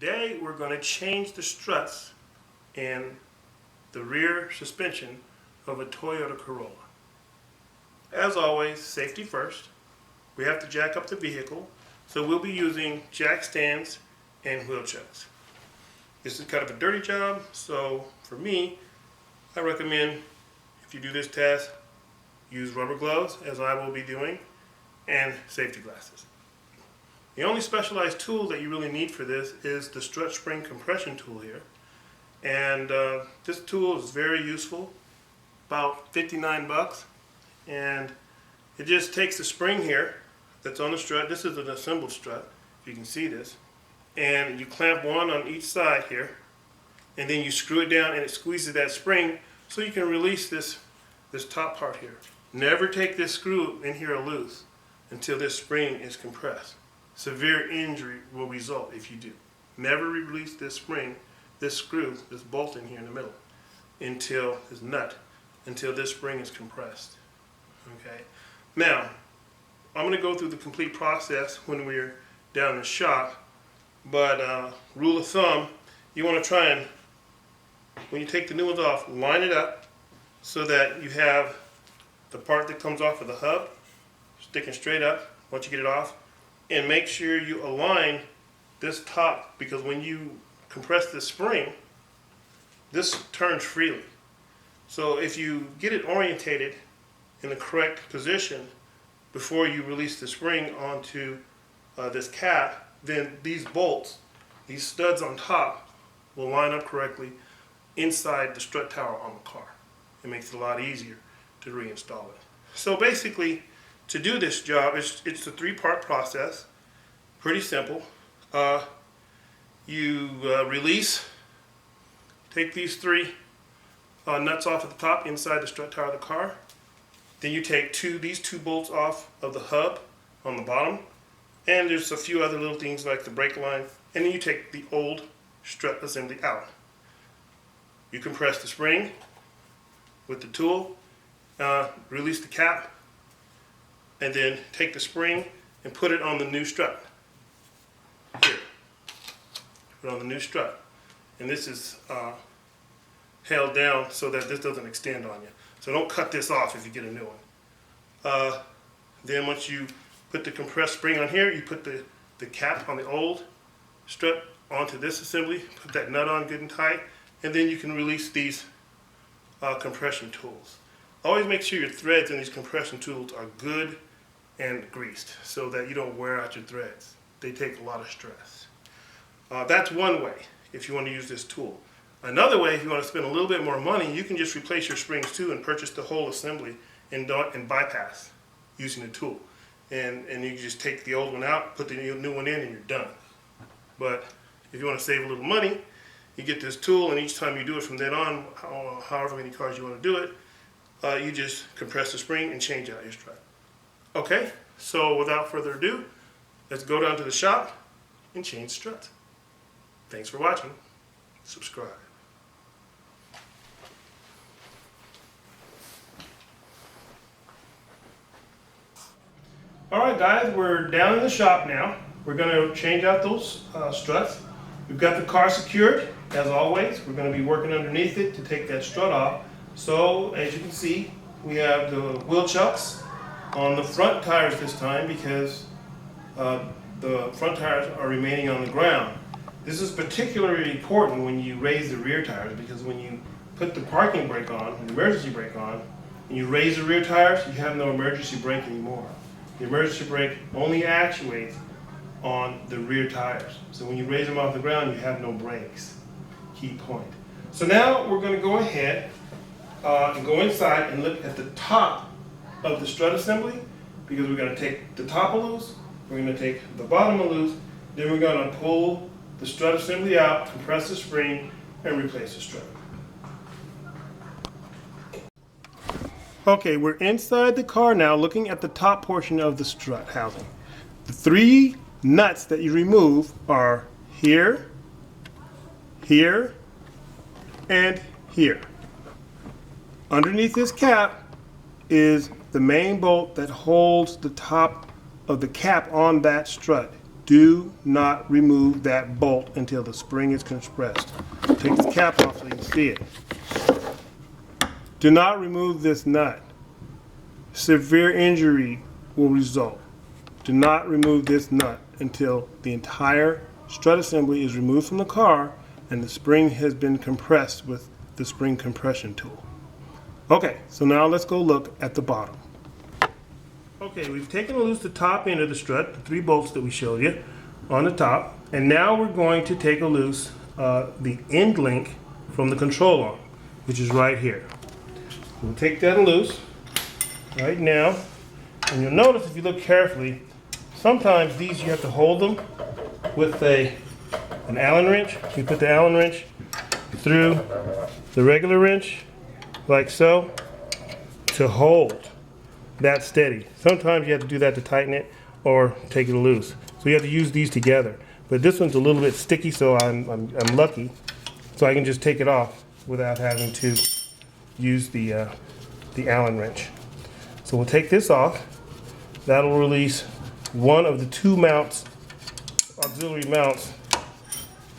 Today we're going to change the struts in the rear suspension of a Toyota Corolla. As always, safety first. We have to jack up the vehicle, so we'll be using jack stands and wheel chucks. This is kind of a dirty job, so for me, I recommend if you do this task, use rubber gloves, as I will be doing, and safety glasses. The only specialized tool that you really need for this is the strut spring compression tool here. And this tool is very useful, about 59 bucks. And it just takes the spring here that's on the strut. This is an assembled strut, if you can see this. And you clamp one on each side here. And then you screw it down and it squeezes that spring so you can release this top part here. Never take this screw in here loose until this spring is compressed. Severe injury will result if you do. Never release this spring, this screw, this bolt in here in the middle, until this nut, until this spring is compressed. Okay. Now, I'm going to go through the complete process when we're down in the shop, but rule of thumb, you want to try and, when you take the new ones off, line it up so that you have the part that comes off of the hub sticking straight up once you get it off. And make sure you align this top, because when you compress this spring, this turns freely. So if you get it orientated in the correct position before you release the spring onto this cap, then these bolts, these studs on top, will line up correctly inside the strut tower on the car. It makes it a lot easier to reinstall it. So basically, to do this job, it's a three-part process. Pretty simple. You release, take these three nuts off at the top inside the strut tower of the car. Then you take these two bolts off of the hub on the bottom. And there's a few other little things like the brake line. And then you take the old strut assembly out. You compress the spring with the tool, release the cap, and then take the spring and put it on the new strut. Here. Put it on the new strut. And this is held down so that this doesn't extend on you. So don't cut this off if you get a new one. Then once you put the compressed spring on here, you put the cap on the old strut onto this assembly, put that nut on good and tight, and then you can release these compression tools. Always make sure your threads in these compression tools are good and greased so that you don't wear out your threads. They take a lot of stress. That's one way if you want to use this tool. Another way, if you want to spend a little bit more money, you can just replace your springs too and purchase the whole assembly and bypass using the tool. And you can just take the old one out, put the new one in, and you're done. But if you want to save a little money, you get this tool, and each time you do it from then on, however many cars you want to do it, you just compress the spring and change out your strut. Okay, so without further ado, let's go down to the shop and change struts. Thanks for watching. Subscribe. Alright guys, we're down in the shop now. We're going to change out those struts. We've got the car secured, as always. We're going to be working underneath it to take that strut off. So, as you can see, we have the wheel chucks on the front tires this time because the front tires are remaining on the ground. This is particularly important when you raise the rear tires, because when you put the parking brake on, the emergency brake on, and you raise the rear tires, you have no emergency brake anymore. The emergency brake only actuates on the rear tires. So when you raise them off the ground, you have no brakes. Key point. So now we're going to go ahead and go inside and look at the top of the strut assembly, because we're going to take the top loose, we're going to take the bottom loose, then we're going to pull the strut assembly out, compress the spring, and replace the strut. Okay, we're inside the car now looking at the top portion of the strut housing. The three nuts that you remove are here, here, and here. Underneath this cap is the main bolt that holds the top of the cap on that strut. do not remove that bolt until the spring is compressed. Take the cap off so you can see it. Do not remove this nut. Severe injury will result. Do not remove this nut until the entire strut assembly is removed from the car and the spring has been compressed with the spring compression tool. Okay, so now let's go look at the bottom. Okay, we've taken loose the top end of the strut, the 3 bolts that we showed you on the top, and now we're going to take loose the end link from the control arm, which is right here. We'll take that loose right now, and you'll notice if you look carefully, sometimes these you have to hold them with an Allen wrench. You put the Allen wrench through the regular wrench, like so, to hold that steady. Sometimes you have to do that to tighten it or take it loose. So you have to use these together. But this one's a little bit sticky, so I'm lucky. So I can just take it off without having to use the Allen wrench. So we'll take this off. That'll release one of the 2 mounts, auxiliary mounts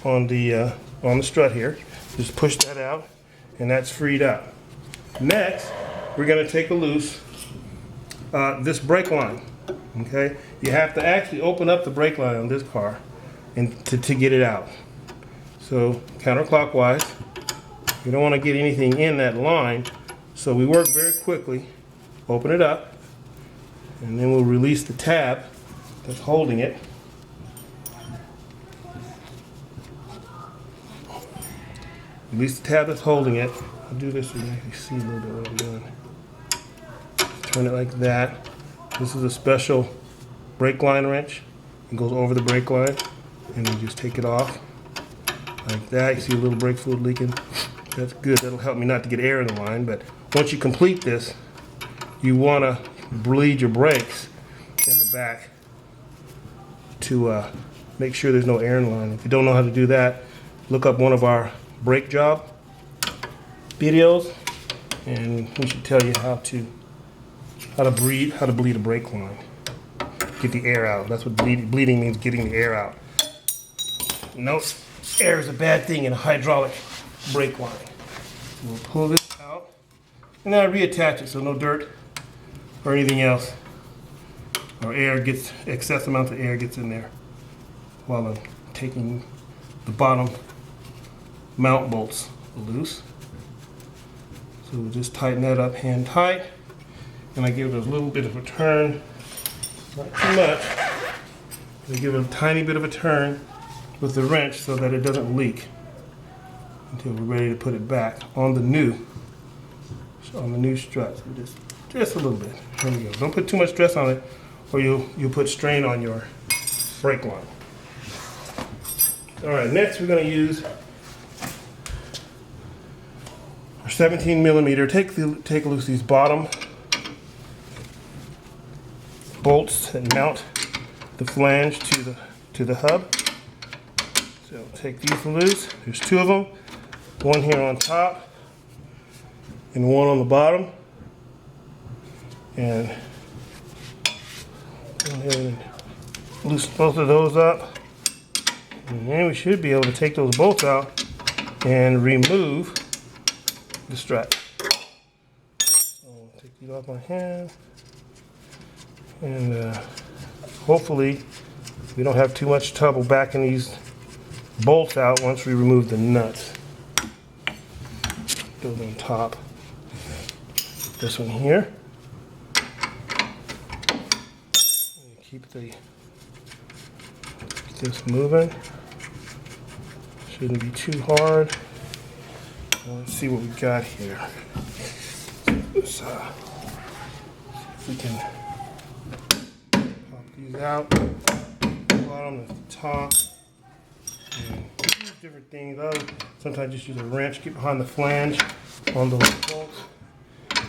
on the strut here. Just push that out, and that's freed up. Next, we're going to take loose this brake line. Okay, you have to actually open up the brake line on this car and to get it out. So counterclockwise. You don't want to get anything in that line, so we work very quickly. Open it up, and then we'll release the tab that's holding it. Release the tab that's holding it. I'll do this so you can actually see a little bit what I'm doing. Turn it like that. This is a special brake line wrench. It goes over the brake line, and you just take it off like that. You see a little brake fluid leaking. That's good. That'll help me not to get air in the line. But once you complete this, you want to bleed your brakes in the back to make sure there's no air in the line. If you don't know how to do that, look up one of our brake job videos, and we should tell you how to bleed a brake line. Get the air out. That's what bleeding means, getting the air out. Nope, air is a bad thing in a hydraulic brake line. So we'll pull this out, and then I reattach it so no dirt or anything else or excess amounts of air gets in there while I'm taking the bottom mount bolts loose. So we'll just tighten that up hand tight, and I give it a little bit of a turn, not too much. I give it a tiny bit of a turn with the wrench so that it doesn't leak until we're ready to put it back on the new strut. So just a little bit. There we go. Don't put too much stress on it, or you'll put strain on your brake line. All right, next we're going to use our 17 millimeter. Take loose these bottom bolts that mount the flange to the hub. So take these loose. There's 2 of them. One here on top and one on the bottom. And go ahead and loosen both of those up. And then we should be able to take those bolts out and remove the strut. So I'll take these off my hand. And hopefully we don't have too much trouble backing these bolts out once we remove the nuts. Those on top. This one here. And keep this moving. Shouldn't be too hard. Let's see what we got here. Let's see if we can pop these out. Bottom and the top. And use different things. Sometimes just use a wrench, get behind the flange on those bolts,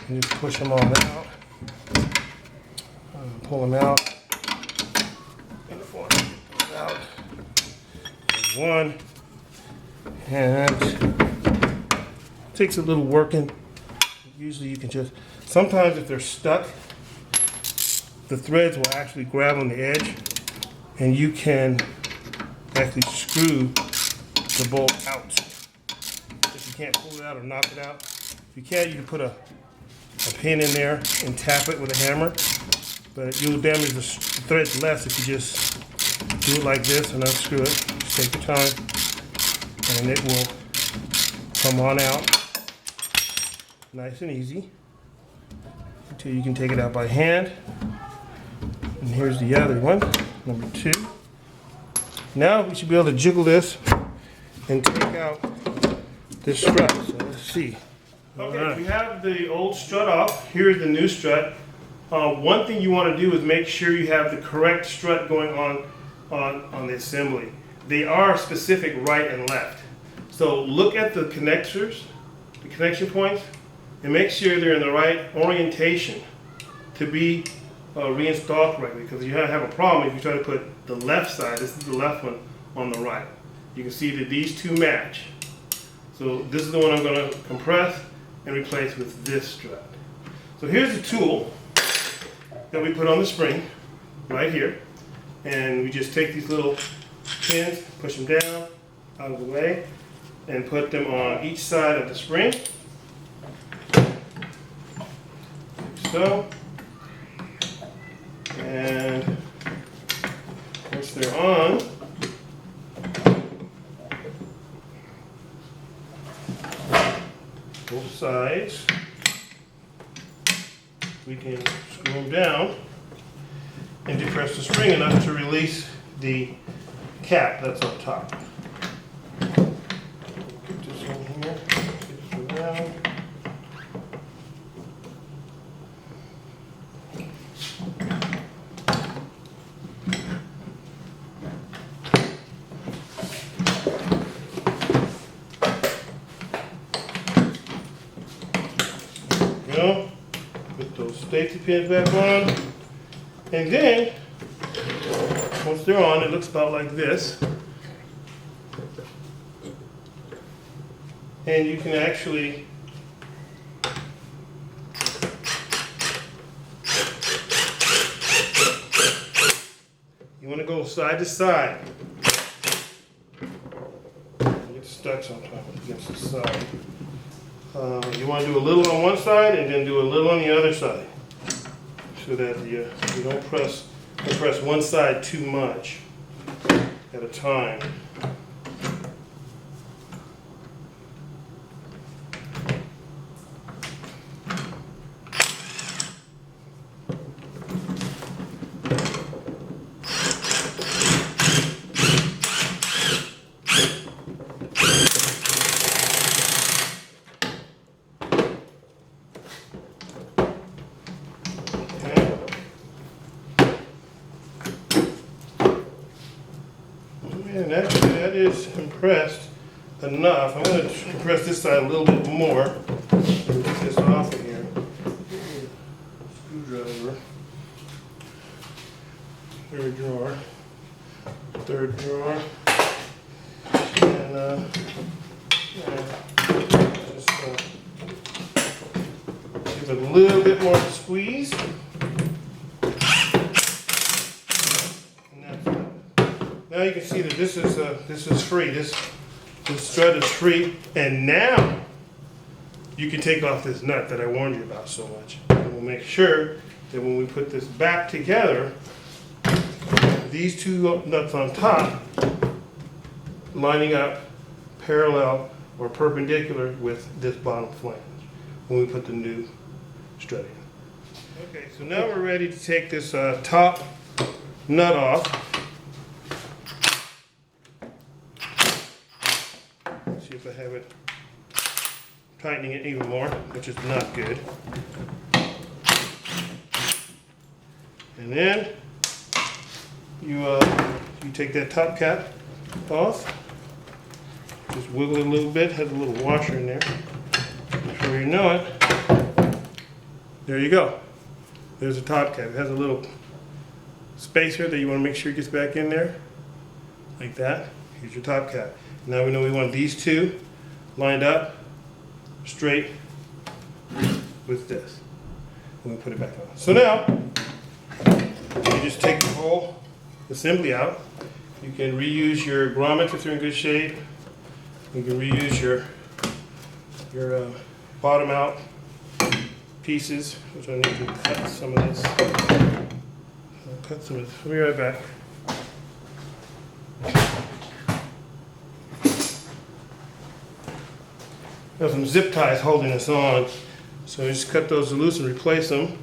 and just push them all out. Pull them out. And out. There's one. And it takes a little working. Usually you can just, sometimes if they're stuck, the threads will actually grab on the edge and you can actually screw the bolt out. If you can't pull it out or knock it out, if you can, you can put a pin in there and tap it with a hammer, but you'll damage the threads less if you just do it like this and unscrew it. Just take your time and it will come on out nice and easy until you can take it out by hand. And here's the other one, number 2. Now we should be able to jiggle this and take out this strut. So let's see. Okay, we have the old strut off. Here's the new strut. One thing you want to do is make sure you have the correct strut going on the assembly. They are specific right and left. So look at the connectors, the connection points, and make sure they're in the right orientation to be reinstalled correctly, because you have a problem if you try to put the left side, this is the left one, on the right. You can see that these two match. So this is the one I'm going to compress and replace with this strut. So here's the tool that we put on the spring right here, and we just take these little pins, push them down out of the way, and put them on each side of the spring, like so. And once they're on, both sides, we can screw them down and depress the spring enough to release the cap that's on top. Get this in here, get this around. Put those safety pins back on, and then once they're on, it looks about like this, and you can actually you want to go side to side. Get stuck sometimes against the side. You want to do a little on one side and then do a little on the other side, so that you don't press one side too much at a time. And actually that is compressed enough. I'm going to compress this side a little bit more and get this off of here. Screwdriver. Third drawer. And just give it a little bit more squeeze. Now you can see that this is free. This strut is free, and now you can take off this nut that I warned you about so much. And we'll make sure that when we put this back together, these two nuts on top lining up parallel or perpendicular with this bottom flange when we put the new strut in. Okay, so now we're ready to take this top nut off. See if I have it tightening it even more, which is not good. And then you take that top cap off. Just wiggle it a little bit. Has a little washer in there. Before you know it, there you go. There's a top cap. It has a little spacer that you want to make sure gets back in there, like that. Here's your top cap. Now we know we want these two lined up straight with this. And we put it back on. So now you just take the whole assembly out. You can reuse your grommets if they're in good shape. You can reuse your bottom out pieces, which I need to cut some of this. I'll cut some of this. I'll be right back. Got some zip ties holding us on, so we just cut those loose and replace them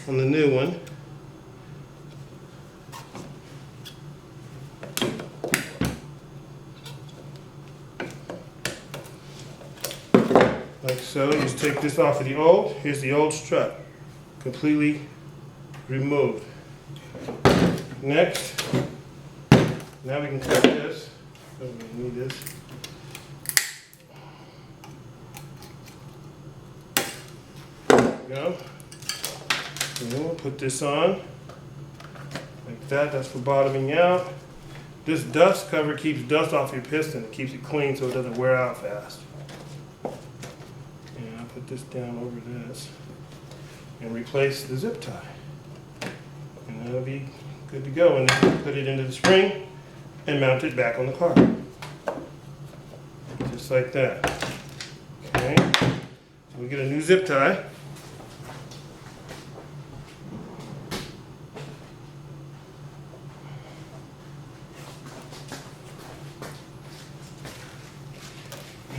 on the new one. Like so. You just take this off of the old. Here's the old strut, completely removed. Next, now we can cut this. Don't really need this. Go. And then we'll put this on like that. That's for bottoming out. This dust cover keeps dust off your piston. It keeps it clean so it doesn't wear out fast. And I'll put this down over this and replace the zip tie. And that'll be good to go. And then put it into the spring and mount it back on the car. Just like that. Okay. So we get a new zip tie.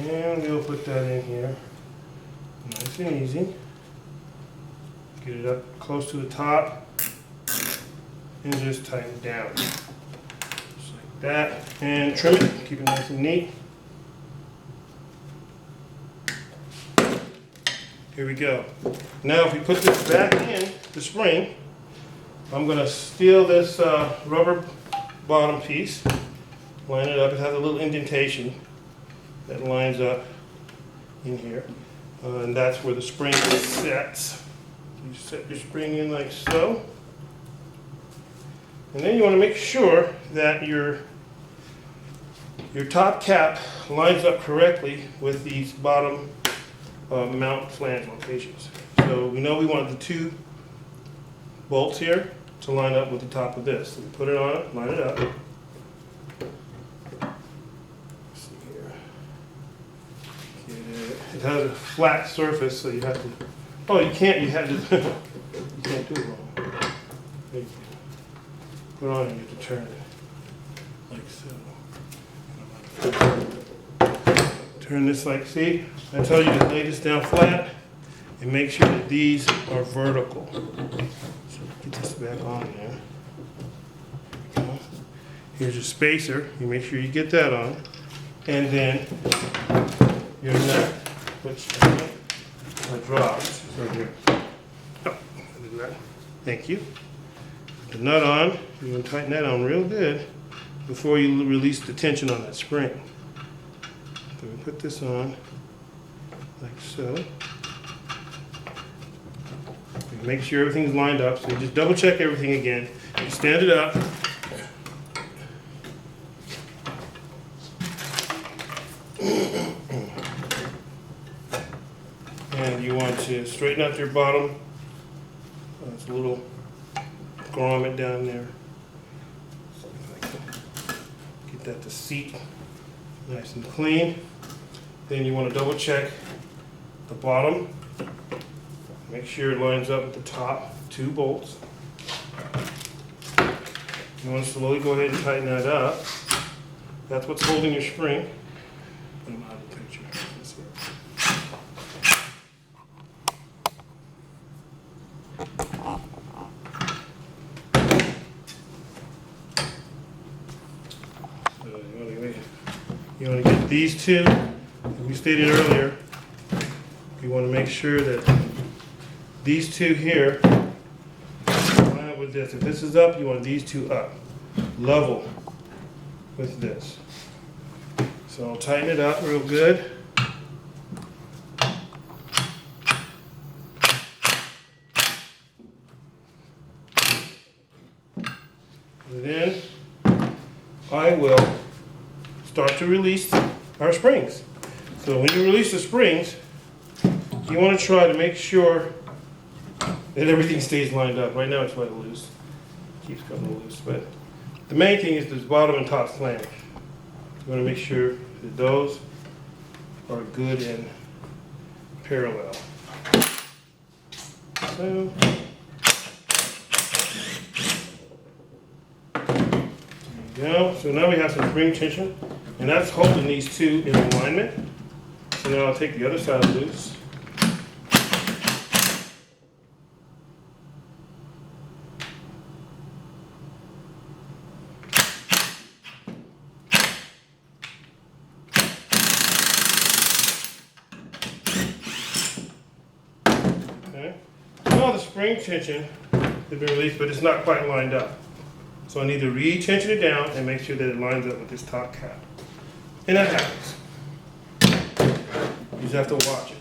And we'll put that in here, nice and easy. Get it up close to the top and just tighten it down. Just like that. And trim it, keep it nice and neat. Here we go. Now if we put this back in the spring, I'm going to steal this rubber bottom piece, line it up. It has a little indentation that lines up in here, and that's where the spring sets. You set your spring in like so, and then you want to make sure that your top cap lines up correctly with these bottom mount flange locations. So we know we want the two bolts here to line up with the top of this. So we put it on, line it up. It has a flat surface, so you have to. Oh, you can't. You have to. You can't do it wrong. You put it on and you have to turn it like so. Turn this like. See, I tell you to lay this down flat and make sure that these are vertical. So get this back on there. Here's your spacer. You make sure you get that on, and then your nut. Which drops right here. Oh, do that. Thank you. Put the nut on. You're going to tighten that on real good before you release the tension on that spring. So we put this on like so. Make sure everything's lined up. So you just double check everything again. You stand it up. And you want to straighten out your bottom. There's a little grommet down there. Get that to seat nice and clean. Then you want to double check the bottom. Make sure it lines up with the top two bolts. You want to slowly go ahead and tighten that up. That's what's holding your spring. Put them out of the picture. That's it. You want to get these two, as we stated earlier, you want to make sure that these two here line up with this. If this is up, you want these two up, level with this. So I'll tighten it up real good. And then I will start to release our springs. So when you release the springs, you want to try to make sure that everything stays lined up. Right now it's quite loose. keeps coming loose. But the main thing is this bottom and top flange. You want to make sure that those are good and parallel. So, there you go. So now we have some spring tension, and that's holding these two in alignment. So now I'll take the other side loose. Okay. Now the spring tension has been released, but it's not quite lined up. So I need to re-tension it down and make sure that it lines up with this top cap. And that happens. You just have to watch it.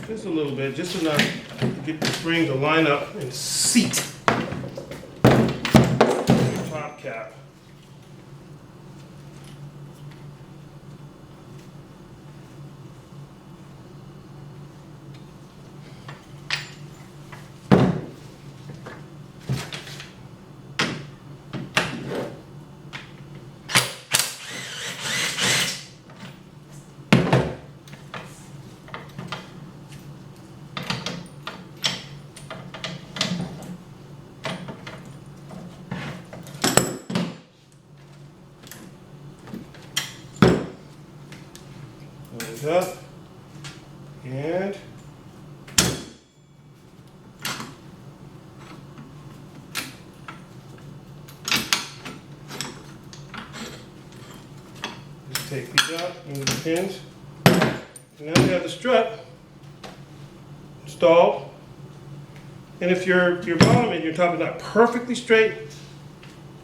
Just a little bit, just enough to get the spring to line up and seat the top cap. Up and just take these out into the pins. And now we have the strut installed. And if your bottom and your top is not perfectly straight,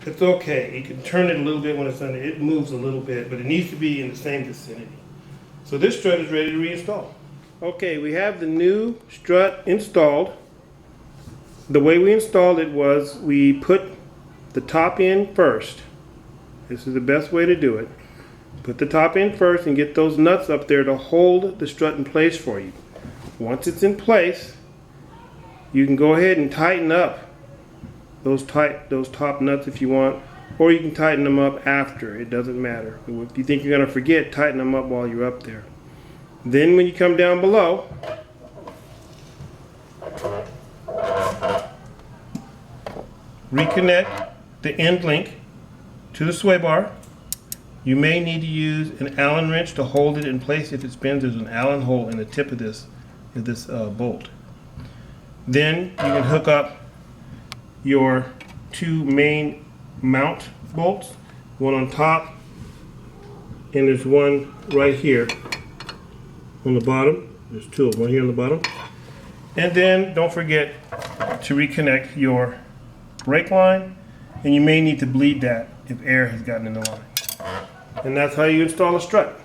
it's okay. You can turn it a little bit when it's under. It moves a little bit, but it needs to be in the same vicinity. So this strut is ready to reinstall. Okay, we have the new strut installed. The way we installed it was we put the top in first. This is the best way to do it. Put the top in first and get those nuts up there to hold the strut in place for you. Once it's in place, you can go ahead and tighten up those top nuts if you want, or you can tighten them up after. It doesn't matter. If you think you're going to forget, tighten them up while you're up there. Then when you come down below, reconnect the end link to the sway bar. You may need to use an Allen wrench to hold it in place. If it spins, there's an Allen hole in the tip of this bolt. Then you can hook up your two main mount bolts, one on top, and there's one right here on the bottom. There's two of them, one here on the bottom. And then don't forget to reconnect your brake line, and you may need to bleed that if air has gotten in the line. And that's how you install a strut.